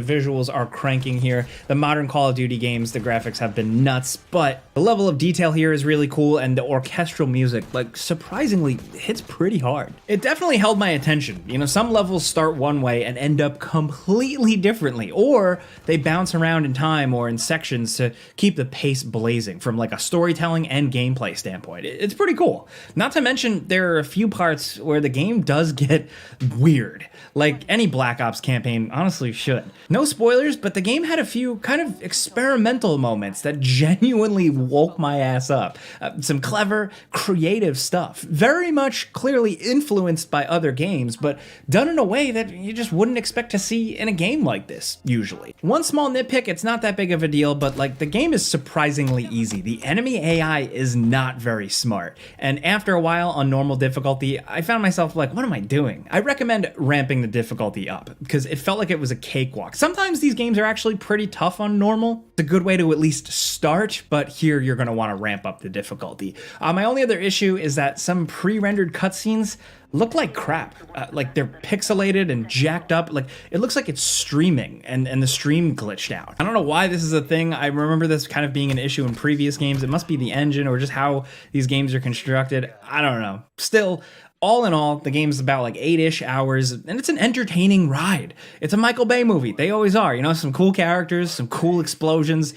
visuals are cranking here. The modern Call of Duty games, the graphics have been nuts, but the level of detail here is really cool, and the orchestral music, like, surprisingly hits pretty hard. It definitely held my attention. You know, some levels start one way and end up completely differently, or they bounce around in time or in sections to keep the pace blazing from like a storytelling and gameplay standpoint. It's pretty cool. Not to mention, there are a few parts where the game does get weird, like any Black Ops campaign honestly should. No spoilers, but the game had a few kind of experimental moments that genuinely woke my ass up. Some clever, creative stuff. Very much clearly influenced by other games, but done in a way that you just wouldn't expect to see in a game like this, usually. One small nitpick, it's not that big of a deal, but like the game is surprisingly easy. The enemy AI is not very smart, and after a while on normal difficulty, I found myself like, what am I doing? I recommend ramping the difficulty up, because it felt like it was a cakewalk. Sometimes these games are actually pretty tough on normal. It's a good way to at least start, but here you're going to want to ramp up the difficulty. My only other issue is that some pre-rendered cutscenes look like crap. Like they're pixelated and jacked up. Like it looks like it's streaming and the stream glitched out. I don't know why this is a thing. I remember this kind of being an issue in previous games. It must be the engine or just how these games are constructed. I don't know. Still, all in all, the game's about like 8-ish hours, and it's an entertaining ride. It's a Michael Bay movie. They always are, you know, some cool characters, some cool explosions.